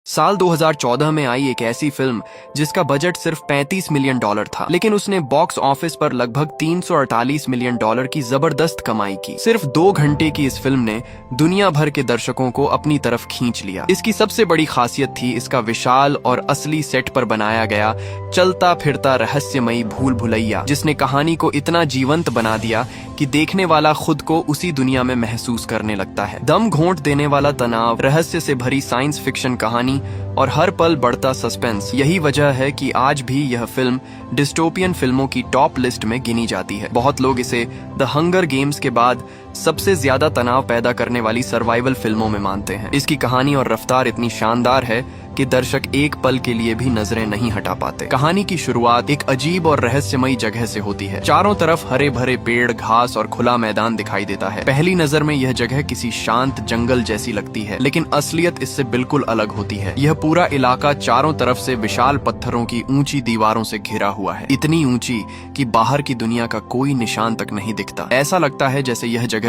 साल 2014 में आई एक ऐसी फिल्म जिसका बजट सिर्फ $35 मिलियन था, लेकिन उसने बॉक्स ऑफिस पर लगभग $348 मिलियन की जबरदस्त कमाई की। सिर्फ 2 घंटे की इस फिल्म ने दुनिया भर के दर्शकों को अपनी तरफ खींच लिया। इसकी सबसे बड़ी खासियत थी इसका विशाल और असली सेट पर बनाया गया चलता फिरता रहस्यमयी भूल भुलैया, जिसने कहानी को इतना जीवंत बना दिया कि देखने वाला खुद को उसी दुनिया में महसूस करने लगता है। दम घोंट देने वाला तनाव, रहस्य से भरी साइंस फिक्शन कहानी और हर पल बढ़ता सस्पेंस, यही वजह है कि आज भी यह फिल्म डिस्टोपियन फिल्मों की टॉप लिस्ट में गिनी जाती है। बहुत लोग इसे द हंगर गेम्स के बाद सबसे ज्यादा तनाव पैदा करने वाली सर्वाइवल फिल्मों में मानते हैं। इसकी कहानी और रफ्तार इतनी शानदार है कि दर्शक एक पल के लिए भी नजरें नहीं हटा पाते। कहानी की शुरुआत एक अजीब और रहस्यमयी जगह से होती है। चारों तरफ हरे भरे पेड़, घास और खुला मैदान दिखाई देता है। पहली नजर में यह जगह किसी शांत जंगल जैसी लगती है, लेकिन असलियत इससे बिल्कुल अलग होती है। यह पूरा इलाका चारों तरफ से विशाल पत्थरों की ऊंची दीवारों से घिरा हुआ है, इतनी ऊंची कि बाहर की दुनिया का कोई निशान तक नहीं दिखता। ऐसा लगता है जैसे यह जगह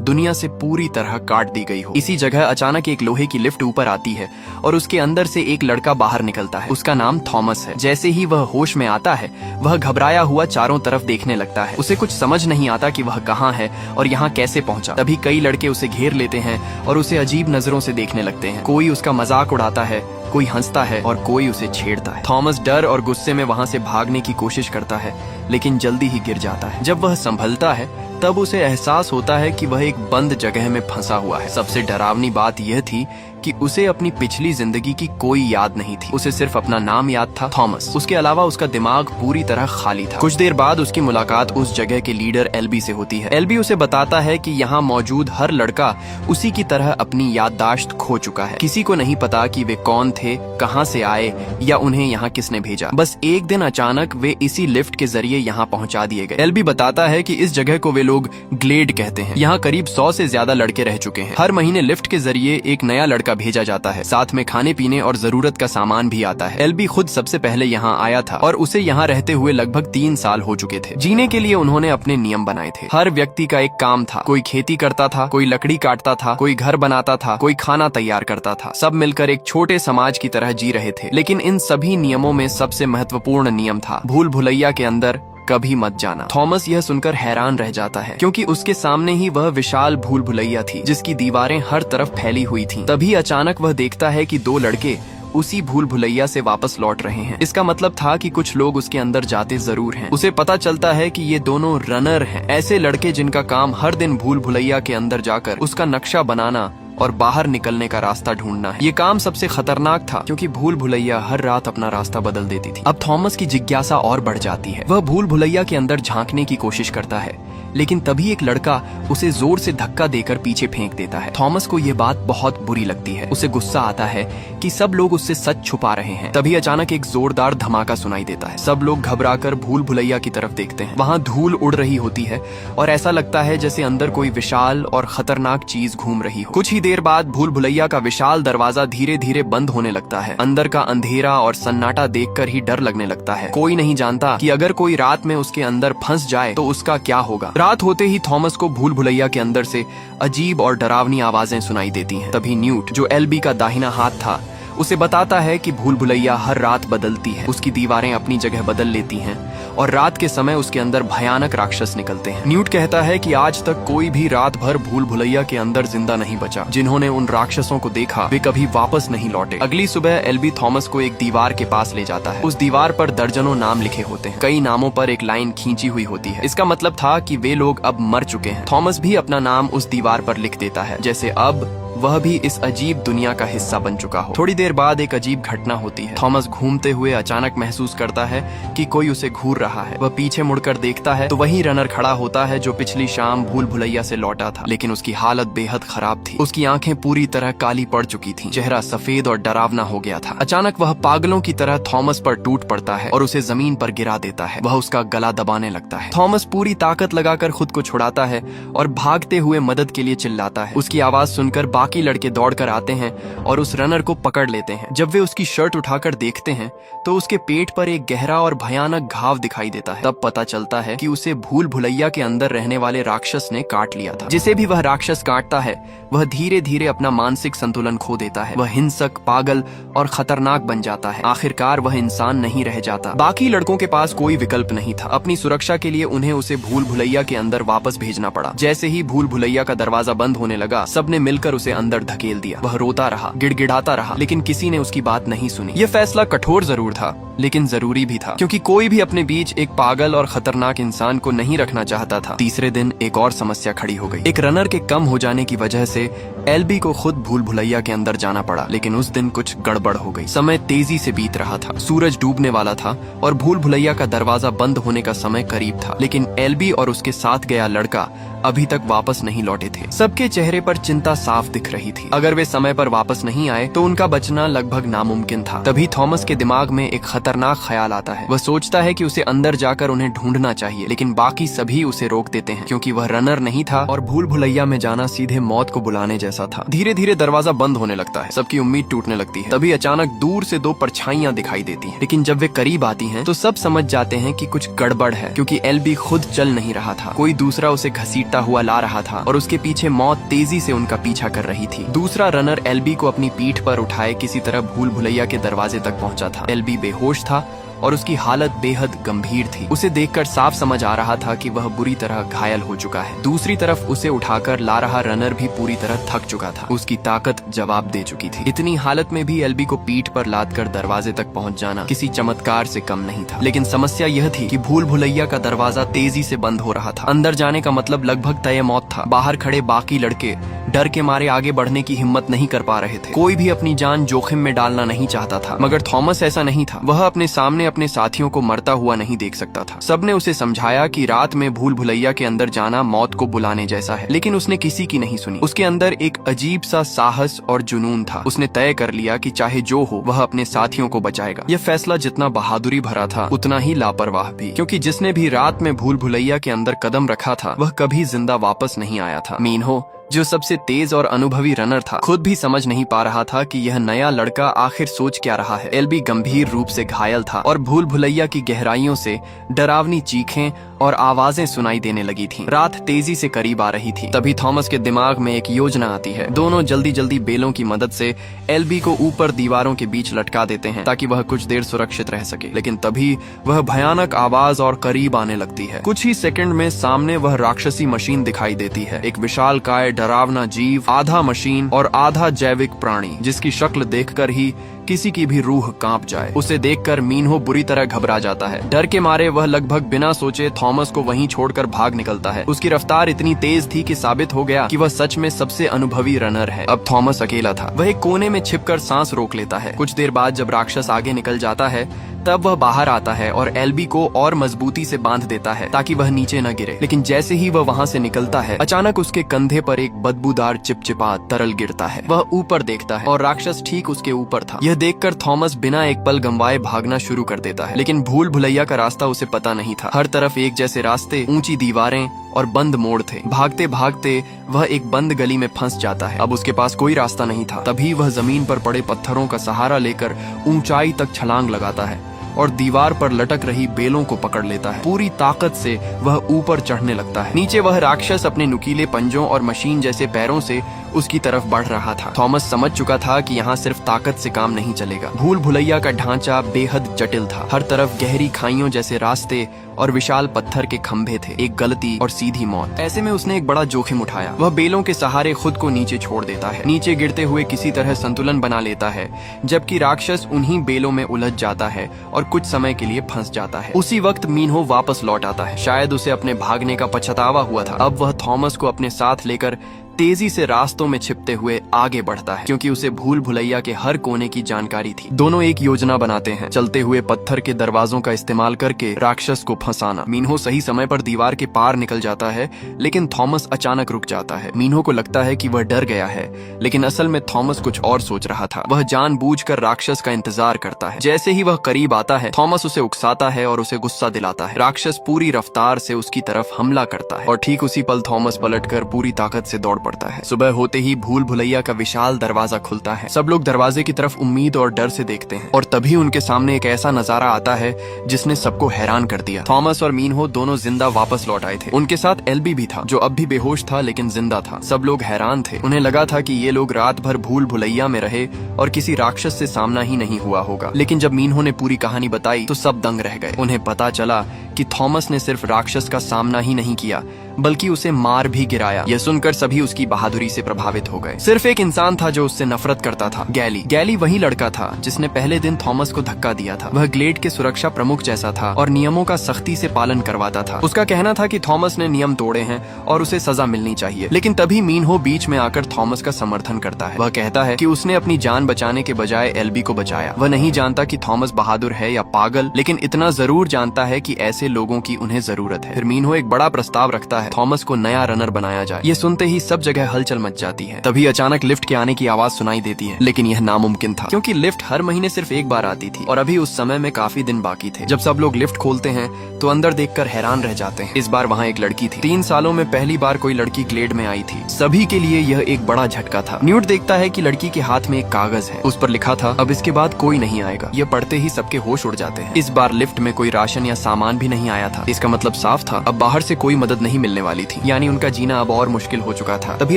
दुनिया से पूरी तरह काट दी गई हो। इसी जगह अचानक एक लोहे की लिफ्ट ऊपर आती है और उसके अंदर से एक लड़का बाहर निकलता है। उसका नाम थॉमस है। जैसे ही वह होश में आता है, वह घबराया हुआ चारों तरफ देखने लगता है। उसे कुछ समझ नहीं आता कि वह कहाँ है और यहाँ कैसे पहुंचा। तभी कई लड़के उसे घेर लेते हैं और उसे अजीब नजरों से देखने लगते हैं। कोई उसका मजाक उड़ाता है, कोई हंसता है और कोई उसे छेड़ता है। थॉमस डर और गुस्से में वहां से भागने की कोशिश करता है, लेकिन जल्दी ही गिर जाता है। जब वह संभलता है तब उसे एहसास होता है कि वह एक बंद जगह में फंसा हुआ है। सबसे डरावनी बात यह थी कि उसे अपनी पिछली जिंदगी की कोई याद नहीं थी। उसे सिर्फ अपना नाम याद था, थॉमस। उसके अलावा उसका दिमाग पूरी तरह खाली था। कुछ देर बाद उसकी मुलाकात उस जगह के लीडर एल्बी से होती है। एल्बी उसे बताता है कि यहाँ मौजूद हर लड़का उसी की तरह अपनी याददाश्त खो चुका है। किसी को नहीं पता कि वे कौन थे, कहाँ से आए या उन्हें यहाँ किसने भेजा। बस एक दिन अचानक वे इसी लिफ्ट के जरिए यहाँ पहुँचा दिए गए। एल्बी बताता है कि इस जगह को वे लोग ग्लेड कहते हैं। यहाँ करीब 100 से ज्यादा लड़के रह चुके हैं। हर महीने लिफ्ट के जरिए एक नया लड़का भेजा जाता है। साथ में खाने पीने और जरूरत का सामान भी आता है। एल्बी खुद सबसे पहले यहाँ आया था और उसे यहाँ रहते हुए लगभग 3 साल हो चुके थे। जीने के लिए उन्होंने अपने नियम बनाए थे। हर व्यक्ति का एक काम था। कोई खेती करता था, कोई लकड़ी काटता था, कोई घर बनाता था, कोई खाना तैयार करता था। सब मिलकर एक छोटे समाज की तरह जी रहे थे। लेकिन इन सभी नियमों में सबसे महत्वपूर्ण नियम था, भूल भुलैया के अंदर कभी मत जाना। थॉमस यह सुनकर हैरान रह जाता है, क्योंकि उसके सामने ही वह विशाल भूल भुलैया थी जिसकी दीवारें हर तरफ फैली हुई थीं। तभी अचानक वह देखता है कि 2 लड़के उसी भूल भुलैया से वापस लौट रहे हैं। इसका मतलब था कि कुछ लोग उसके अंदर जाते जरूर हैं। उसे पता चलता है कि ये दोनों रनर हैं, ऐसे लड़के जिनका काम हर दिन भूल भुलैया के अंदर जाकर उसका नक्शा बनाना और बाहर निकलने का रास्ता ढूंढना है। ये काम सबसे खतरनाक था, क्योंकि भूल भुलैया हर रात अपना रास्ता बदल देती थी। अब थॉमस की जिज्ञासा और बढ़ जाती है। वह भूल भुलैया के अंदर झांकने की कोशिश करता है, लेकिन तभी एक लड़का उसे जोर से धक्का देकर पीछे फेंक देता है। थॉमस को यह बात बहुत बुरी लगती है। उसे गुस्सा आता है कि सब लोग उससे सच छुपा रहे हैं। तभी अचानक एक जोरदार धमाका सुनाई देता है। सब लोग घबराकर भूल भुलैया की तरफ देखते हैं। वहाँ धूल उड़ रही होती है और ऐसा लगता है जैसे अंदर कोई विशाल और खतरनाक चीज घूम रही हो। कुछ ही देर बाद भूल भुलैया का विशाल दरवाजा धीरे धीरे बंद होने लगता है। अंदर का अंधेरा और सन्नाटा देखकर ही डर लगने लगता है। कोई नहीं जानता कि अगर कोई रात में उसके अंदर फंस जाए तो उसका क्या होगा। रात होते ही थॉमस को भूल भुलैया के अंदर से अजीब और डरावनी आवाजें सुनाई देती हैं। तभी न्यूट, जो एल्बी का दाहिना हाथ था, उसे बताता है कि भूल भुलैया हर रात बदलती है। उसकी दीवारें अपनी जगह बदल लेती हैं और रात के समय उसके अंदर भयानक राक्षस निकलते हैं। न्यूट कहता है कि आज तक कोई भी रात भर भूल भुलैया के अंदर जिंदा नहीं बचा। जिन्होंने उन राक्षसों को देखा वे कभी वापस नहीं लौटे। अगली सुबह एल्बी थॉमस को एक दीवार के पास ले जाता है। उस दीवार पर दर्जनों नाम लिखे होते हैं। कई नामों पर एक लाइन खींची हुई होती है। इसका मतलब था कि वे लोग अब मर चुके हैं। थॉमस भी अपना नाम उस दीवार पर लिख देता है, जैसे अब वह भी इस अजीब दुनिया का हिस्सा बन चुका हो। थोड़ी देर बाद एक अजीब घटना होती है। थॉमस घूमते हुए अचानक महसूस करता है कि कोई उसे घूर रहा है। वह पीछे मुड़कर देखता है तो वही रनर खड़ा होता है जो पिछली शाम भूल भुलैया से लौटा था, लेकिन उसकी हालत बेहद खराब थी। उसकी आंखें पूरी तरह काली पड़ चुकी थीं, चेहरा सफेद और डरावना हो गया था। अचानक वह पागलों की तरह थॉमस पर टूट पड़ता है और उसे जमीन पर गिरा देता है। वह उसका गला दबाने लगता है। थॉमस पूरी ताकत लगाकर खुद को छुड़ाता है और भागते हुए मदद के लिए चिल्लाता है। उसकी आवाज सुनकर बाकी बाकी लड़के दौड़कर आते हैं और उस रनर को पकड़ लेते हैं। जब वे उसकी शर्ट उठाकर देखते हैं तो उसके पेट पर एक गहरा और भयानक घाव दिखाई देता है। तब पता चलता है कि उसे भूल भुलैया के अंदर रहने वाले राक्षस ने काट लिया था। जिसे भी वह राक्षस काटता है वह धीरे धीरे अपना मानसिक संतुलन खो देता है। वह हिंसक, पागल और खतरनाक बन जाता है। आखिरकार वह इंसान नहीं रह जाता। बाकी लड़कों के पास कोई विकल्प नहीं था। अपनी सुरक्षा के लिए उन्हें उसे भूल भुलैया के अंदर वापस भेजना पड़ा। जैसे ही भूल भुलैया का दरवाजा बंद होने लगा, सबने मिलकर उसे अंदर धकेल दिया। वह रोता रहा, गिड़गिड़ाता रहा, लेकिन किसी ने उसकी बात नहीं सुनी। यह फैसला कठोर जरूर था, लेकिन जरूरी भी था, क्योंकि कोई भी अपने बीच एक पागल और खतरनाक इंसान को नहीं रखना चाहता था। तीसरे दिन एक और समस्या खड़ी हो गई। एक रनर के कम हो जाने की वजह से एलबी को खुद भूल भुलैया के अंदर जाना पड़ा। लेकिन उस दिन कुछ गड़बड़ हो गई। समय तेजी से बीत रहा था, सूरज डूबने वाला था और भूल भुलैया का दरवाजा बंद होने का समय करीब था। लेकिन एलबी और उसके साथ गया लड़का अभी तक वापस नहीं लौटे थे। सबके चेहरे पर चिंता साफ दिख रही थी। अगर वे समय पर वापस नहीं आए तो उनका बचना लगभग नामुमकिन था। तभी थॉमस के दिमाग में एक खतरनाक ख्याल आता है। वह सोचता है कि उसे अंदर जाकर उन्हें ढूंढना चाहिए, लेकिन बाकी सभी उसे रोक देते हैं, क्योंकि वह रनर नहीं था और भूल भुलैया में जाना सीधे मौत को बुलाने जैसा था। धीरे धीरे दरवाजा बंद होने लगता है। सबकी उम्मीद टूटने लगती है। तभी अचानक दूर से दो परछाइयां दिखाई देती हैं। लेकिन जब वे करीब आती हैं तो सब समझ जाते हैं कि कुछ गड़बड़ है, क्योंकि एलबी खुद चल नहीं रहा था। कोई दूसरा उसे घसीटता हुआ ला रहा था और उसके पीछे मौत तेजी से उनका पीछा कर रही थी। दूसरा रनर एलबी को अपनी पीठ पर उठाए किसी तरह भूल भुलैया के दरवाजे तक पहुंचा था। एलबी बेहोश था और उसकी हालत बेहद गंभीर थी। उसे देखकर साफ समझ आ रहा था कि वह बुरी तरह घायल हो चुका है। दूसरी तरफ उसे उठाकर ला रहा रनर भी पूरी तरह थक चुका था। उसकी ताकत जवाब दे चुकी थी। इतनी हालत में भी एलबी को पीठ पर लादकर दरवाजे तक पहुंच जाना किसी चमत्कार से कम नहीं था। लेकिन समस्या यह थी कि भूल भुलैया का दरवाजा तेजी से बंद हो रहा था। अंदर जाने का मतलब लगभग तय मौत था। बाहर खड़े बाकी लड़के डर के मारे आगे बढ़ने की हिम्मत नहीं कर पा रहे थे। कोई भी अपनी जान जोखिम में डालना नहीं चाहता था, मगर थॉमस ऐसा नहीं था। वह अपने सामने अपने साथियों को मरता हुआ नहीं देख सकता था। सबने उसे समझाया कि रात में भूल भुलैया के अंदर जाना मौत को बुलाने जैसा है, लेकिन उसने किसी की नहीं सुनी। उसके अंदर एक अजीब सा साहस और जुनून था। उसने तय कर लिया कि चाहे जो हो वह अपने साथियों को बचाएगा। यह फैसला जितना बहादुरी भरा था उतना ही लापरवाह भी, क्योंकि जिसने भी रात में भूल भुलैया के अंदर कदम रखा था वह कभी जिंदा वापस नहीं आया था। मीनहो, जो सबसे तेज और अनुभवी रनर था, खुद भी समझ नहीं पा रहा था कि यह नया लड़का आखिर सोच क्या रहा है। एलबी गंभीर रूप से घायल था और भूल भुलैया की गहराइयों से डरावनी चीखें और आवाजें सुनाई देने लगी थीं। रात तेजी से करीब आ रही थी। तभी थॉमस के दिमाग में एक योजना आती है। दोनों जल्दी जल्दी बेलों की मदद से एलबी को ऊपर दीवारों के बीच लटका देते हैं ताकि वह कुछ देर सुरक्षित रह सके। लेकिन तभी वह भयानक आवाज और करीब आने लगती है। कुछ ही सेकंड में सामने वह राक्षसी मशीन दिखाई देती है। एक विशालकाय डरावना जीव, आधा मशीन और आधा जैविक प्राणी, जिसकी शक्ल देखकर ही किसी की भी रूह कांप जाए। उसे देखकर मीनहो बुरी तरह घबरा जाता है। डर के मारे वह लगभग बिना सोचे थॉमस को वहीं छोड़कर भाग निकलता है। उसकी रफ्तार इतनी तेज थी कि साबित हो गया कि वह सच में सबसे अनुभवी रनर है। अब थॉमस अकेला था। वह एक कोने में छिपकर सांस रोक लेता है। कुछ देर बाद जब राक्षस आगे निकल जाता है तब वह बाहर आता है और एलबी को और मजबूती से बांध देता है ताकि वह नीचे न गिरे। लेकिन जैसे ही वह वहाँ से निकलता है, अचानक उसके कंधे पर एक बदबूदार चिपचिपा तरल गिरता है। वह ऊपर देखता है और राक्षस ठीक उसके ऊपर था। यह देखकर थॉमस बिना एक पल गंवाए भागना शुरू कर देता है। लेकिन भूल भुलैया का रास्ता उसे पता नहीं था। हर तरफ एक जैसे रास्ते, ऊंची दीवारें और बंद मोड़ थे। भागते भागते वह एक बंद गली में फंस जाता है। अब उसके पास कोई रास्ता नहीं था। तभी वह जमीन पर पड़े पत्थरों का सहारा लेकर ऊंचाई तक छलांग लगाता है और दीवार पर लटक रही बेलों को पकड़ लेता है। पूरी ताकत से वह ऊपर चढ़ने लगता है। नीचे वह राक्षस अपने नुकीले पंजों और मशीन जैसे पैरों से उसकी तरफ बढ़ रहा था। थॉमस समझ चुका था कि यहाँ सिर्फ ताकत से काम नहीं चलेगा। भूल भुलैया का ढांचा बेहद जटिल था। हर तरफ गहरी खाइयों जैसे रास्ते और विशाल पत्थर के खंभे थे। एक गलती और सीधी मौत। ऐसे में उसने एक बड़ा जोखिम उठाया। वह बेलों के सहारे खुद को नीचे छोड़ देता है। नीचे गिरते हुए किसी तरह संतुलन बना लेता है, जबकि राक्षस उन्हीं बेलों में उलझ जाता है और कुछ समय के लिए फंस जाता है। उसी वक्त मीनहो वापस लौट आता है। शायद उसे अपने भागने का पछतावा हुआ था। अब वह थॉमस को अपने साथ लेकर तेजी से रास्तों में छिपते हुए आगे बढ़ता है, क्योंकि उसे भूल भुलैया के हर कोने की जानकारी थी। दोनों एक योजना बनाते हैं, चलते हुए पत्थर के दरवाजों का इस्तेमाल करके राक्षस को फंसाना। मीनहो सही समय पर दीवार के पार निकल जाता है, लेकिन थॉमस अचानक रुक जाता है। मीनहो को लगता है कि वह डर गया है, लेकिन असल में थॉमस कुछ और सोच रहा था। वह जानबूझकर राक्षस का इंतजार करता है। जैसे ही वह करीब आता है, थॉमस उसे उकसाता है और उसे गुस्सा दिलाता है। राक्षस पूरी रफ्तार से उसकी तरफ हमला करता है और ठीक उसी पल थॉमस पलटकर पूरी ताकत से दौड़ पड़ता है। सुबह होते ही भूल भुलैया का विशाल दरवाजा खुलता है। सब लोग दरवाजे की तरफ उम्मीद और डर से देखते हैं और तभी उनके सामने एक ऐसा नजारा आता है जिसने सबको हैरान कर दिया। थॉमस और मीनहो दोनों जिंदा वापस लौट आए थे। उनके साथ एल्बी भी था जो अब भी बेहोश था लेकिन जिंदा था। सब लोग हैरान थे। उन्हें लगा था कि ये लोग रात भर भूल भुलैया में रहे और किसी राक्षस से सामना ही नहीं हुआ होगा। लेकिन जब मीनहो ने पूरी कहानी बताई तो सब दंग रह गए। उन्हें पता चला कि थॉमस ने सिर्फ राक्षस का सामना ही नहीं किया बल्कि उसे मार भी गिराया। यह सुनकर सभी उसकी बहादुरी से प्रभावित हो गए। सिर्फ एक इंसान था जो उससे नफरत करता था, गैली। गैली वही लड़का था जिसने पहले दिन थॉमस को धक्का दिया था। वह ग्लेड के सुरक्षा प्रमुख जैसा था और नियमों का सख्ती से पालन करवाता था। उसका कहना था कि थॉमस ने नियम तोड़े हैं और उसे सजा मिलनी चाहिए। लेकिन तभी मीनहो बीच में आकर थॉमस का समर्थन करता है। वह कहता है कि उसने अपनी जान बचाने के बजाय एल्बी को बचाया। वह नहीं जानता कि थॉमस बहादुर है या पागल, लेकिन इतना जरूर जानता है कि ऐसे लोगों की उन्हें जरूरत है। फिर मीनहो एक बड़ा प्रस्ताव रखता है, थॉमस को नया रनर बनाया जाए। ये सुनते ही सब जगह हलचल मच जाती है। तभी अचानक लिफ्ट के आने की आवाज सुनाई देती है, लेकिन यह नामुमकिन था क्योंकि लिफ्ट हर महीने सिर्फ एक बार आती थी और अभी उस समय में काफी दिन बाकी थे। जब सब लोग लिफ्ट खोलते हैं तो अंदर देखकर हैरान रह जाते हैं। इस बार वहाँ एक लड़की थी। 3 सालों में पहली बार कोई लड़की ग्लेड में आई थी। सभी के लिए यह एक बड़ा झटका था। न्यूट देखता है कि लड़की के हाथ में एक कागज है। उस पर लिखा था, अब इसके बाद कोई नहीं आएगा। यह पढ़ते ही सबके होश उड़ जाते हैं। इस बार लिफ्ट में कोई राशन या सामान भी नहीं आया था। इसका मतलब साफ था, अब बाहर से कोई मदद नहीं मिलने वाली थी, यानी उनका जीना अब और मुश्किल हो चुका था। तभी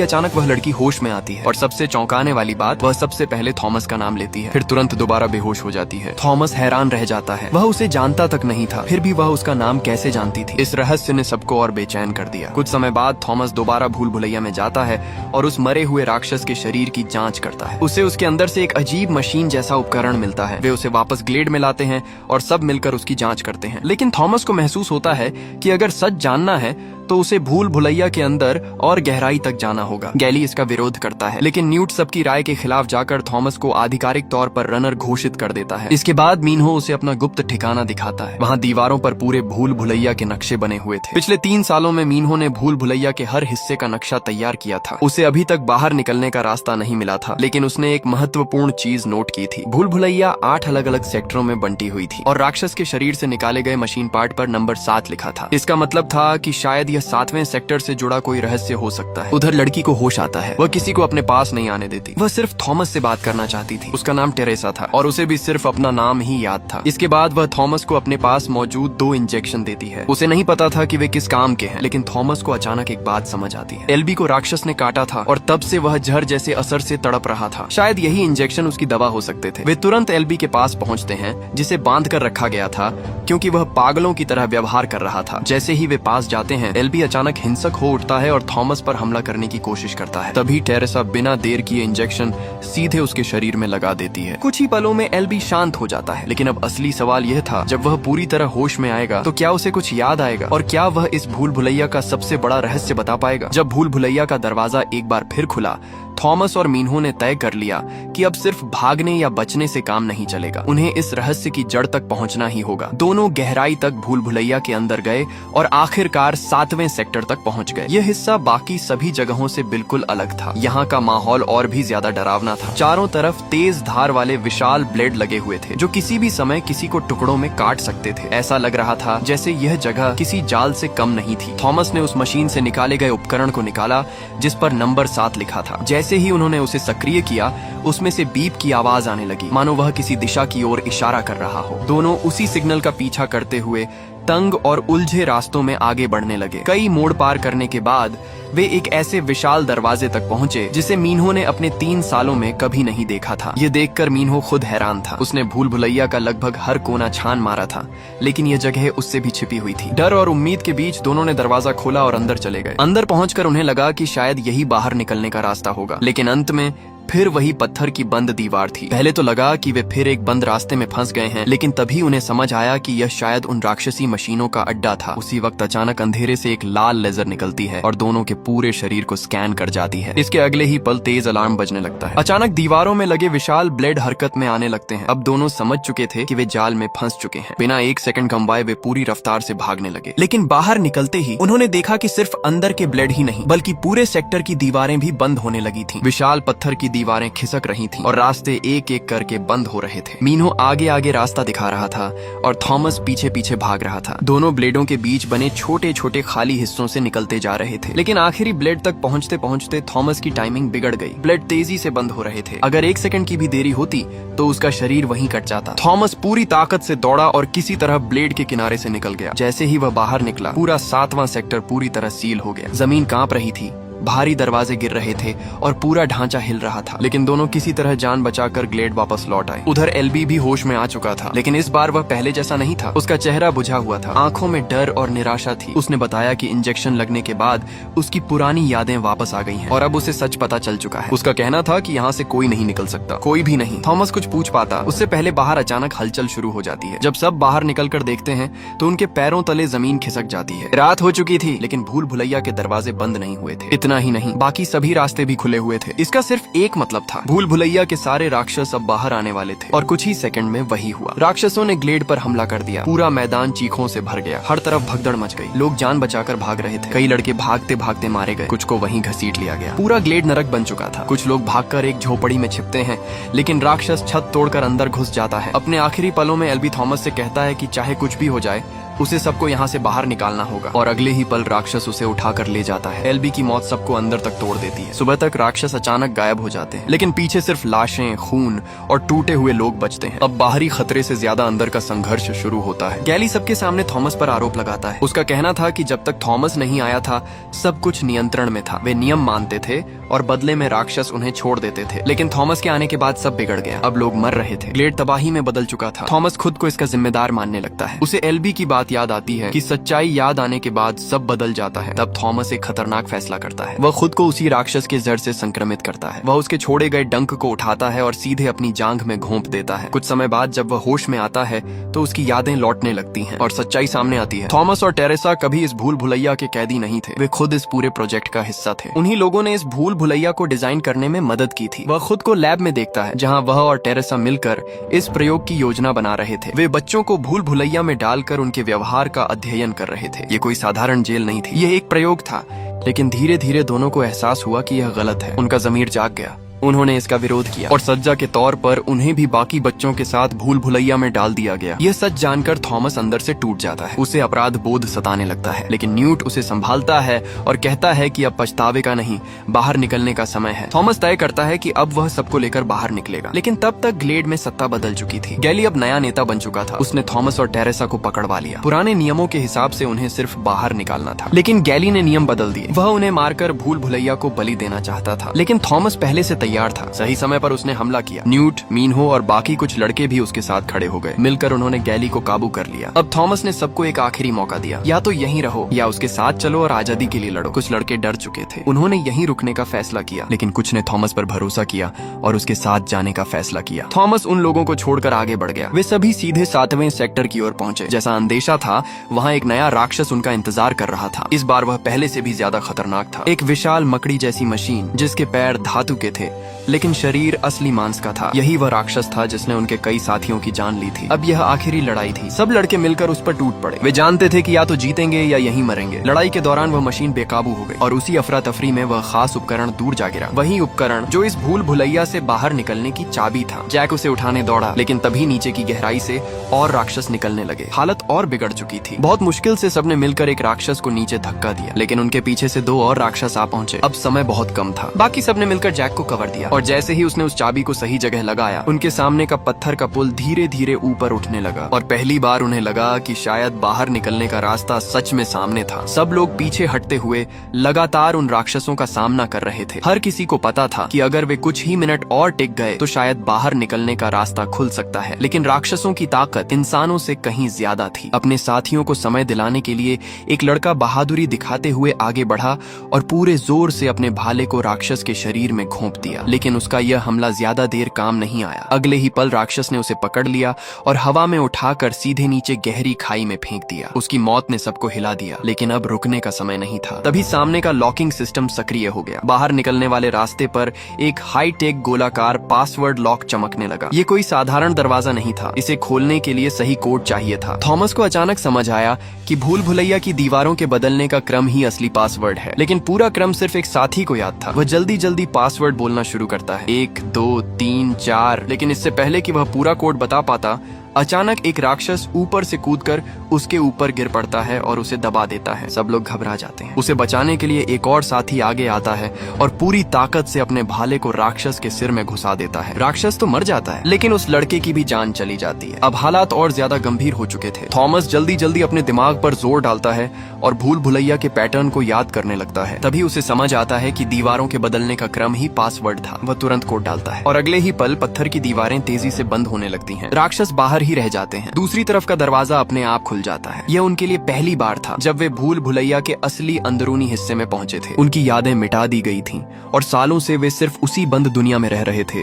अचानक वह लड़की होश में आती है और सबसे चौंकाने वाली बात, वह सबसे पहले थॉमस का नाम लेती है, फिर तुरंत दोबारा बेहोश हो जाती है। थॉमस हैरान रह जाता है। वह उसे जानता तक नहीं था, फिर भी वह उसका नाम कैसे जानती थी। इस रहस्य ने सबको और बेचैन कर दिया। कुछ समय बाद थॉमस दोबारा भूल भुलैया में जाता है और उस मरे हुए राक्षस के शरीर की जांच करता है। उसे उसके अंदर से एक अजीब मशीन जैसा उपकरण मिलता है। वे उसे वापस ग्लेड में लाते हैं और सब मिलकर उसकी जांच करते हैं। लेकिन थॉमस को महसूस होता है कि अगर सच जानना है तो उसे भूल भुलैया के अंदर और गहराई तक जाना होगा। गैली इसका विरोध करता है, लेकिन न्यूट सबकी राय के खिलाफ जाकर थॉमस को आधिकारिक तौर पर रनर घोषित कर देता है। इसके बाद मीनहो उसे अपना गुप्त ठिकाना दिखाता है। वहाँ दीवारों पर पूरे भूल भुलैया के नक्शे बने हुए थे। पिछले 3 सालों में मीनहो ने भूल भुलैया के हर हिस्से का नक्शा तैयार किया था। उसे अभी तक बाहर निकलने का रास्ता नहीं मिला था, लेकिन उसने एक महत्वपूर्ण चीज नोट की थी। भूल भुलैया 8 अलग अलग सेक्टरों में बंटी हुई थी और राक्षस के शरीर से निकाले गए मशीन पार्ट पर नंबर 7 लिखा था। इसका मतलब था कि शायद यह 7वें सेक्टर से जुड़ा कोई रहस्य हो सकता है। उधर लड़की को होश आता है। वह किसी को अपने पास नहीं आने देती। वह सिर्फ थॉमस से बात करना चाहती थी। उसका नाम टेरेसा था और उसे भी सिर्फ अपना नाम ही याद था। इसके बाद वह थॉमस को अपने पास मौजूद 2 इंजेक्शन देती है। उसे नहीं पता था कि वे किस काम के हैं, लेकिन थॉमस को अचानक एक बात समझ आती है। एल्बी को राक्षस ने काटा था और तब से वह जहर जैसे असर से तड़प रहा था। शायद यही इंजेक्शन उसकी दवा हो सकते थे। वे तुरंत एल्बी के पास पहुंचते हैं जिसे बांध कर रखा गया था क्योंकि वह पागलों की तरह व्यवहार कर रहा था। जैसे ही वे पास जाते हैं, एल्बी अचानक हिंसक हो उठता है और थॉमस पर हमला करने की कोशिश करता है। तभी टेरेसा बिना देर किए इंजेक्शन सीधे उसके शरीर में लगा देती है। कुछ ही पलों में एल्बी शांत हो जाता है, लेकिन अब असली सवाल यह था, जब वह पूरी तरह होश में आएगा तो क्या उसे कुछ याद आएगा और क्या वह इस भूल भुलैया का सबसे बड़ा रहस्य बता पाएगा। जब भूल भुलैया का दरवाजा एक बार फिर खुला, थॉमस और मीनहो ने तय कर लिया कि अब सिर्फ भागने या बचने से काम नहीं चलेगा। उन्हें इस रहस्य की जड़ तक पहुंचना ही होगा। दोनों गहराई तक भूल भुलैया के अंदर गए और आखिरकार 7वें सेक्टर तक पहुंच गए। यह हिस्सा बाकी सभी जगहों से बिल्कुल अलग था। यहाँ का माहौल और भी ज्यादा डरावना था। चारों तरफ तेज धार वाले विशाल ब्लेड लगे हुए थे जो किसी भी समय किसी को टुकड़ों में काट सकते थे। ऐसा लग रहा था जैसे यह जगह किसी जाल से कम नहीं थी। थॉमस ने उस मशीन से निकाले गए उपकरण को निकाला जिस पर नंबर 7 लिखा था। जैसे ही उन्होंने उसे सक्रिय किया, उसमें से बीप की आवाज आने लगी, मानो वह किसी दिशा की ओर इशारा कर रहा हो। दोनों उसी सिग्नल का पीछा करते हुए तंग और उलझे रास्तों में आगे बढ़ने लगे। कई मोड़ पार करने के बाद वे एक ऐसे विशाल दरवाजे तक पहुंचे जिसे मीनहो ने अपने 3 सालों में कभी नहीं देखा था। ये देखकर मीनहो खुद हैरान था। उसने भूल भुलैया का लगभग हर कोना छान मारा था, लेकिन यह जगह उससे भी छिपी हुई थी। डर और उम्मीद के बीच दोनों ने दरवाजा खोला और अंदर चले गए। अंदर पहुंचकर उन्हें लगा कि शायद यही बाहर निकलने का रास्ता होगा, लेकिन अंत में फिर वही पत्थर की बंद दीवार थी। पहले तो लगा कि वे फिर एक बंद रास्ते में फंस गए हैं, लेकिन तभी उन्हें समझ आया कि यह शायद उन राक्षसी मशीनों का अड्डा था। उसी वक्त अचानक अंधेरे से एक लाल लेजर निकलती है और दोनों के पूरे शरीर को स्कैन कर जाती है। इसके अगले ही पल तेज अलार्म बजने लगता है। अचानक दीवारों में लगे विशाल ब्लेड हरकत में आने लगते हैं। अब दोनों समझ चुके थे कि वे जाल में फंस चुके हैं। बिना 1 सेकंड गंवाए वे पूरी रफ्तार से भागने लगे, लेकिन बाहर निकलते ही उन्होंने देखा कि सिर्फ अंदर के ब्लेड ही नहीं बल्कि पूरे सेक्टर की दीवारें भी बंद होने लगी थी। विशाल पत्थर की दीवारें खिसक रही थीं और रास्ते एक एक करके बंद हो रहे थे। मीनहो आगे आगे रास्ता दिखा रहा था और थॉमस पीछे पीछे भाग रहा था। दोनों ब्लेडों के बीच बने छोटे छोटे खाली हिस्सों से निकलते जा रहे थे, लेकिन आखिरी ब्लेड तक पहुंचते पहुंचते थॉमस की टाइमिंग बिगड़ गई। ब्लेड तेजी से बंद हो रहे थे। अगर 1 सेकंड की भी देरी होती तो उसका शरीर वहीं कट जाता। थॉमस पूरी ताकत से दौड़ा और किसी तरह ब्लेड के किनारे से निकल गया। जैसे ही वह बाहर निकला, पूरा 7वां सेक्टर पूरी तरह सील हो गया। जमीन कांप रही थी, भारी दरवाजे गिर रहे थे और पूरा ढांचा हिल रहा था, लेकिन दोनों किसी तरह जान बचाकर ग्लेड वापस लौट आए। उधर एलबी भी होश में आ चुका था, लेकिन इस बार वह पहले जैसा नहीं था। उसका चेहरा बुझा हुआ था, आंखों में डर और निराशा थी। उसने बताया कि इंजेक्शन लगने के बाद उसकी पुरानी यादें वापस आ गई हैं और अब उसे सच पता चल चुका है। उसका कहना था कि यहाँ से कोई नहीं निकल सकता, कोई भी नहीं। थॉमस कुछ पूछ पाता उससे पहले बाहर अचानक हलचल शुरू हो जाती है। जब सब बाहर निकल कर देखते हैं तो उनके पैरों तले जमीन खिसक जाती है। रात हो चुकी थी, लेकिन भूल भुलैया के दरवाजे बंद नहीं हुए थे। इतना ही नहीं, बाकी सभी रास्ते भी खुले हुए थे। इसका सिर्फ एक मतलब था, भूल भुलैया के सारे राक्षस अब बाहर आने वाले थे। और कुछ ही सेकंड में वही हुआ। राक्षसों ने ग्लेड पर हमला कर दिया। पूरा मैदान चीखों से भर गया। हर तरफ भगदड़ मच गई। लोग जान बचाकर भाग रहे थे। कई लड़के भागते भागते मारे गए, कुछ को वहीं घसीट लिया गया। पूरा ग्लेड नरक बन चुका था। कुछ लोग भागकर एक झोपड़ी में छिपते हैं, लेकिन राक्षस छत तोड़कर अंदर घुस जाता है। अपने आखिरी पलों में एलबी थॉमस से कहता है कि चाहे कुछ भी हो जाए, उसे सबको यहाँ से बाहर निकालना होगा। और अगले ही पल राक्षस उसे उठाकर ले जाता है। एलबी की मौत सबको अंदर तक तोड़ देती है। सुबह तक राक्षस अचानक गायब हो जाते हैं, लेकिन पीछे सिर्फ लाशें, खून और टूटे हुए लोग बचते हैं। अब बाहरी खतरे से ज्यादा अंदर का संघर्ष शुरू होता है। गैली सबके सामने थॉमस पर आरोप लगाता है। उसका कहना था कि जब तक थॉमस नहीं आया था, सब कुछ नियंत्रण में था। वे नियम मानते थे और बदले में राक्षस उन्हें छोड़ देते थे। लेकिन थॉमस के आने के बाद सब बिगड़ गया। अब लोग मर रहे थे। ग्लेड तबाही में बदल चुका था। थॉमस खुद को इसका जिम्मेदार मानने लगता है। उसे एलबी की बात याद आती है कि सच्चाई याद आने के बाद सब बदल जाता है। तब थॉमस एक खतरनाक फैसला करता है। वह खुद को उसी राक्षस के जड़ से संक्रमित करता है। वह उसके छोड़े गए डंक को उठाता है और सीधे अपनी जांघ में घोंप देता है। कुछ समय बाद जब वह होश में आता है तो उसकी यादें लौटने लगती हैं और सच्चाई सामने आती है। थॉमस और टेरेसा कभी इस भूल भुलैया के कैदी नहीं थे। वे खुद इस पूरे प्रोजेक्ट का हिस्सा थे। उन्हीं लोगों ने इस भूल भुलैया को डिजाइन करने में मदद की थी। वह खुद को लैब में देखता है, जहाँ वह और टेरेसा मिलकर इस प्रयोग की योजना बना रहे थे। वे बच्चों को भूल भुलैया में डालकर उनके व्यवहार का अध्ययन कर रहे थे। ये कोई साधारण जेल नहीं थी, यह एक प्रयोग था। लेकिन धीरे धीरे दोनों को एहसास हुआ कि यह गलत है। उनका ज़मीर जाग गया। उन्होंने इसका विरोध किया और सज्जा के तौर पर उन्हें भी बाकी बच्चों के साथ भूल भुलैया में डाल दिया गया। यह सच जानकर थॉमस अंदर से टूट जाता है। उसे अपराध बोध सताने लगता है, लेकिन न्यूट उसे संभालता है और कहता है कि अब पछतावे का नहीं, बाहर निकलने का समय है। थॉमस तय करता है कि अब वह सबको लेकर बाहर निकलेगा, लेकिन तब तक ग्लेड में सत्ता बदल चुकी थी। गैली अब नया नेता बन चुका था। उसने थॉमस और टेरेसा को पकड़वा लिया। पुराने नियमों के हिसाब से उन्हें सिर्फ बाहर निकालना था, लेकिन गैली ने नियम बदल दिए। वह उन्हें मारकर भूल भुलैया को बलि देना चाहता था, लेकिन थॉमस पहले से तैयार था। सही समय पर उसने हमला किया। न्यूट, मीनहो और बाकी कुछ लड़के भी उसके साथ खड़े हो गए। मिलकर उन्होंने गैली को काबू कर लिया। अब थॉमस ने सबको एक आखिरी मौका दिया, या तो यहीं रहो या उसके साथ चलो और आजादी के लिए लड़ो। कुछ लड़के डर चुके थे, उन्होंने यहीं रुकने का फैसला किया, लेकिन कुछ ने थॉमस पर भरोसा किया और उसके साथ जाने का फैसला किया। थॉमस उन लोगों को छोड़कर आगे बढ़ गया। वे सभी सीधे 7वें सेक्टर की ओर पहुंचे। जैसा अंदेशा था, वहाँ एक नया राक्षस उनका इंतजार कर रहा था। इस बार वह पहले से भी ज्यादा खतरनाक था। एक विशाल मकड़ी जैसी मशीन, जिसके पैर धातु के थे लेकिन शरीर असली मांस का था। यही वह राक्षस था जिसने उनके कई साथियों की जान ली थी। अब यह आखिरी लड़ाई थी। सब लड़के मिलकर उस पर टूट पड़े। वे जानते थे कि या तो जीतेंगे या यहीं मरेंगे। लड़ाई के दौरान वह मशीन बेकाबू हो गई और उसी अफरा तफरी में वह खास उपकरण दूर जा गिरा। वही उपकरण जो इस भूल भुलैया से बाहर निकलने की चाबी था। जैक उसे उठाने दौड़ा, लेकिन तभी नीचे की गहराई से और राक्षस निकलने लगे। हालत और बिगड़ चुकी थी। बहुत मुश्किल से सबने मिलकर एक राक्षस को नीचे धक्का दिया, लेकिन उनके पीछे से 2 और राक्षस आ पहुंचे। अब समय बहुत कम था। बाकी सबने मिलकर जैक को कवर दिया और जैसे ही उसने उस चाबी को सही जगह लगाया, उनके सामने का पत्थर का पुल धीरे धीरे ऊपर उठने लगा और पहली बार उन्हें लगा कि शायद बाहर निकलने का रास्ता सच में सामने था। सब लोग पीछे हटते हुए लगातार उन राक्षसों का सामना कर रहे थे। हर किसी को पता था कि अगर वे कुछ ही मिनट और टिक गए तो शायद बाहर निकलने का रास्ता खुल सकता है। लेकिन राक्षसों की ताकत इंसानों से कहीं ज्यादा थी। अपने साथियों को समय दिलाने के लिए एक लड़का बहादुरी दिखाते हुए आगे बढ़ा और पूरे जोर से अपने भाले को राक्षस के शरीर में घोंप दिया। लेकिन उसका यह हमला ज्यादा देर काम नहीं आया। अगले ही पल राक्षस ने उसे पकड़ लिया और हवा में उठाकर सीधे नीचे गहरी खाई में फेंक दिया। उसकी मौत ने सबको हिला दिया, लेकिन अब रुकने का समय नहीं था। तभी सामने का लॉकिंग सिस्टम सक्रिय हो गया। बाहर निकलने वाले रास्ते पर एक हाईटेक गोलाकार पासवर्ड लॉक चमकने लगा। ये कोई साधारण दरवाजा नहीं था। इसे खोलने के लिए सही कोड चाहिए था। थॉमस को अचानक समझ आया कि भूल भुलैया की दीवारों के बदलने का क्रम ही असली पासवर्ड है, लेकिन पूरा क्रम सिर्फ एक साथी को याद था। वह जल्दी जल्दी पासवर्ड बोलना शुरू करता है 1 2 3 4। लेकिन इससे पहले कि वह पूरा कोड बता पाता, अचानक एक राक्षस ऊपर से कूदकर उसके ऊपर गिर पड़ता है और उसे दबा देता है। सब लोग घबरा जाते हैं। उसे बचाने के लिए एक और साथी आगे आता है और पूरी ताकत से अपने भाले को राक्षस के सिर में घुसा देता है। राक्षस तो मर जाता है, लेकिन उस लड़के की भी जान चली जाती है। अब हालात और ज्यादा गंभीर हो चुके थे। थॉमस जल्दी जल्दी अपने दिमाग पर जोर डालता है और भूल भुलैया के पैटर्न को याद करने लगता है। तभी उसे समझ आता है कि दीवारों के बदलने का क्रम ही पासवर्ड था। वह तुरंत कोड डालता है और अगले ही पल पत्थर की दीवारें तेजी से बंद होने लगती हैं। राक्षस बाहर ही रह जाते हैं। दूसरी तरफ का दरवाजा अपने आप खुल जाता है। यह उनके लिए पहली बार था जब वे भूल भुलैया के असली अंदरूनी हिस्से में पहुंचे थे। उनकी यादें मिटा दी गई थीं और सालों से वे सिर्फ उसी बंद दुनिया में रह रहे थे,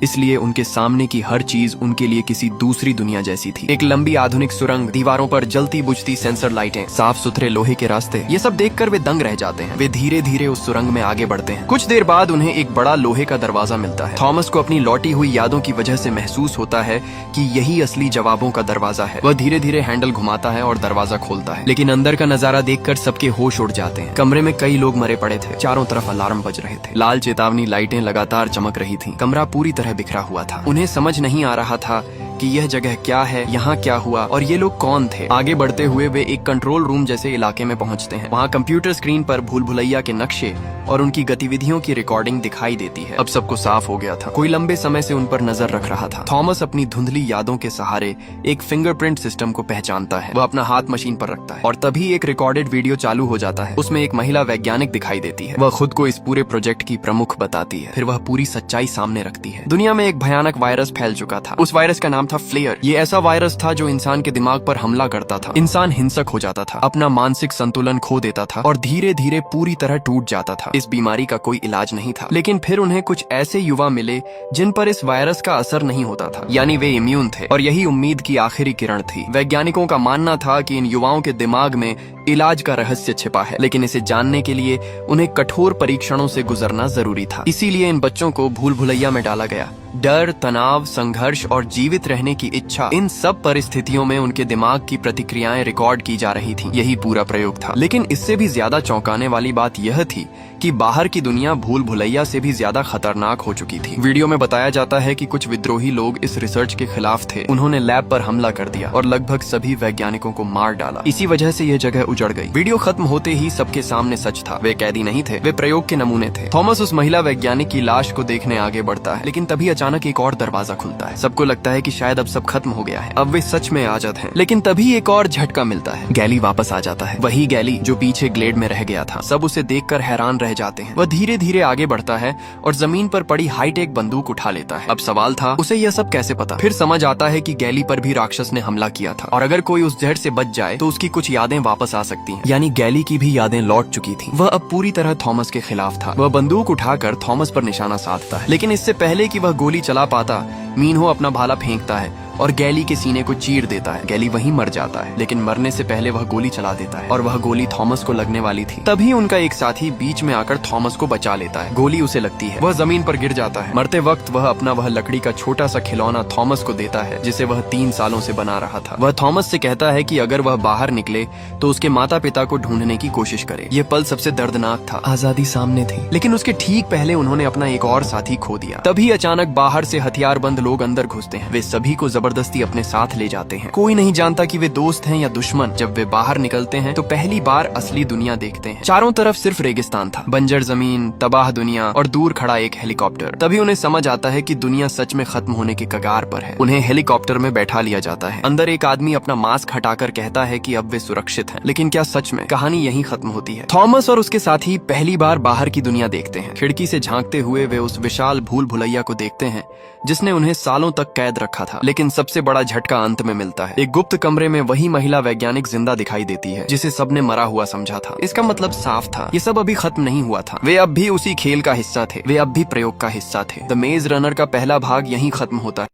इसलिए उनके सामने की हर चीज उनके लिए किसी दूसरी दुनिया जैसी थी। एक लंबी आधुनिक सुरंग, दीवारों पर जलती बुझती सेंसर लाइटें, साफ सुथरे लोहे के रास्ते, ये सब देखकर वे दंग रह जाते हैं। वे धीरे धीरे उस सुरंग में आगे बढ़ते हैं। कुछ देर बाद उन्हें एक बड़ा लोहे का दरवाजा मिलता है। थॉमस को अपनी लौटी हुई यादों की वजह से महसूस होता है कि यही असली जवाबों का दरवाजा है। वह धीरे धीरे हैंडल घुमाता है और दरवाजा खोलता है, लेकिन अंदर का नजारा देखकर सबके होश उड़ जाते हैं। कमरे में कई लोग मरे पड़े थे। चारों तरफ अलार्म बज रहे थे। लाल चेतावनी लाइटें लगातार चमक रही थीं। कमरा पूरी तरह बिखरा हुआ था। उन्हें समझ नहीं आ रहा था कि यह जगह क्या है, यहाँ क्या हुआ और ये लोग कौन थे। आगे बढ़ते हुए वे एक कंट्रोल रूम जैसे इलाके में पहुंचते हैं। वहाँ कंप्यूटर स्क्रीन पर भूल भुलैया के नक्शे और उनकी गतिविधियों की रिकॉर्डिंग दिखाई देती है। अब सबको साफ हो गया था। कोई लंबे समय से उन पर नजर रख रहा था। थॉमस अपनी धुंधली यादों के सहारे एक फिंगरप्रिंट सिस्टम को पहचानता है। वह अपना हाथ मशीन पर रखता है और तभी एक रिकॉर्डेड वीडियो चालू हो जाता है। उसमें एक महिला वैज्ञानिक दिखाई देती है। वह खुद को इस पूरे प्रोजेक्ट की प्रमुख बताती है। फिर वह पूरी सच्चाई सामने रखती है। दुनिया में एक भयानक वायरस फैल चुका था। उस वायरस का नाम था फ्लेयर। ये ऐसा वायरस था जो इंसान के दिमाग पर हमला करता था। इंसान हिंसक हो जाता था, अपना मानसिक संतुलन खो देता था और धीरे धीरे पूरी तरह टूट जाता था। इस बीमारी का कोई इलाज नहीं था, लेकिन फिर उन्हें कुछ ऐसे युवा मिले जिन पर इस वायरस का असर नहीं होता था, यानी वे इम्यून थे। और यही उम्मीद की आखिरी किरण थी। वैज्ञानिकों का मानना था कि इन युवाओं के दिमाग में इलाज का रहस्य छिपा है, लेकिन इसे जानने के लिए उन्हें कठोर परीक्षणों से गुजरना जरूरी था। इसीलिए इन बच्चों को भूल भुलैया में डाला गया। डर, तनाव, संघर्ष और जीवित रहने की इच्छा, इन सब परिस्थितियों में उनके दिमाग की प्रतिक्रियाएं रिकॉर्ड की जा रही थीं। यही पूरा प्रयोग था। लेकिन इससे भी ज्यादा चौंकाने वाली बात यह थी कि बाहर की दुनिया भूल भुलैया से भी ज्यादा खतरनाक हो चुकी थी। वीडियो में बताया जाता है कि कुछ विद्रोही लोग इस रिसर्च के खिलाफ थे। उन्होंने लैब पर हमला कर दिया और लगभग सभी वैज्ञानिकों को मार डाला। इसी वजह से यह जगह उजड़ गई। वीडियो खत्म होते ही सबके सामने सच था। वे कैदी नहीं थे, वे प्रयोग के नमूने थे। थॉमस उस महिला वैज्ञानिक की लाश को देखने आगे बढ़ता है, लेकिन तभी अचानक एक और दरवाजा खुलता है। सबको लगता है कि शायद अब सब खत्म हो गया है, अब वे सच में आजाद हैं। लेकिन तभी एक और झटका मिलता है। गैली वापस आ जाता है, वही गैली जो पीछे ग्लेड में रह गया था। सब उसे देखकर हैरान रह जाते हैं। वह धीरे धीरे आगे बढ़ता है और जमीन पर पड़ी हाईटेक बंदूक उठा लेता है। अब सवाल था, उसे यह सब कैसे पता? फिर समझ आता है कि गैली पर भी राक्षस ने हमला किया था और अगर कोई उस जहर से बच जाए तो उसकी कुछ यादें वापस आ सकती हैं। यानी गैली की भी यादें लौट चुकी थीं। वह अब पूरी तरह थॉमस के खिलाफ था। वह बंदूक उठाकर थॉमस पर निशाना साधता है, लेकिन इससे पहले कि वह गोली चला पाता, मीनहो अपना भाला फेंकता है और गैली के सीने को चीर देता है। गैली वहीं मर जाता है, लेकिन मरने से पहले वह गोली चला देता है और वह गोली थॉमस को लगने वाली थी। तभी उनका एक साथी बीच में आकर थॉमस को बचा लेता है। गोली उसे लगती है, वह जमीन पर गिर जाता है। मरते वक्त वह लकड़ी का छोटा सा खिलौना थॉमस को देता है, जिसे वह 3 सालों से बना रहा था। वह थॉमस से कहता है कि अगर वह बाहर निकले तो उसके माता पिता को ढूंढने की कोशिश करे। ये पल सबसे दर्दनाक था। आजादी सामने थी, लेकिन उसके ठीक पहले उन्होंने अपना एक और साथी खो दिया। तभी अचानक बाहर से हथियारबंद लोग अंदर घुसते हैं। वे सभी को जबरदस्ती अपने साथ ले जाते हैं। कोई नहीं जानता कि वे दोस्त हैं या दुश्मन। जब वे बाहर निकलते हैं तो पहली बार असली दुनिया देखते हैं। चारों तरफ सिर्फ रेगिस्तान था, बंजर जमीन, तबाह दुनिया और दूर खड़ा एक हेलीकॉप्टर। तभी उन्हें समझ आता है कि दुनिया सच में खत्म होने के कगार पर है। उन्हें हेलीकॉप्टर में बैठा लिया जाता है। अंदर एक आदमी अपना मास्क हटाकर कहता है कि अब वे सुरक्षित हैं। लेकिन क्या सच में? कहानी यहीं खत्म होती है। थॉमस और उसके साथी पहली बार बाहर की दुनिया देखते हैं। खिड़की से झांकते हुए वे उस विशाल भूल भुलैया को देखते हैं जिसने उन्हें सालों तक कैद रखा था। लेकिन सबसे बड़ा झटका अंत में मिलता है। एक गुप्त कमरे में वही महिला वैज्ञानिक जिंदा दिखाई देती है जिसे सबने मरा हुआ समझा था। इसका मतलब साफ था, ये सब अभी खत्म नहीं हुआ था। वे अब भी उसी खेल का हिस्सा थे। वे अब भी प्रयोग का हिस्सा थे। द मेज रनर का पहला भाग यहीं खत्म होता है।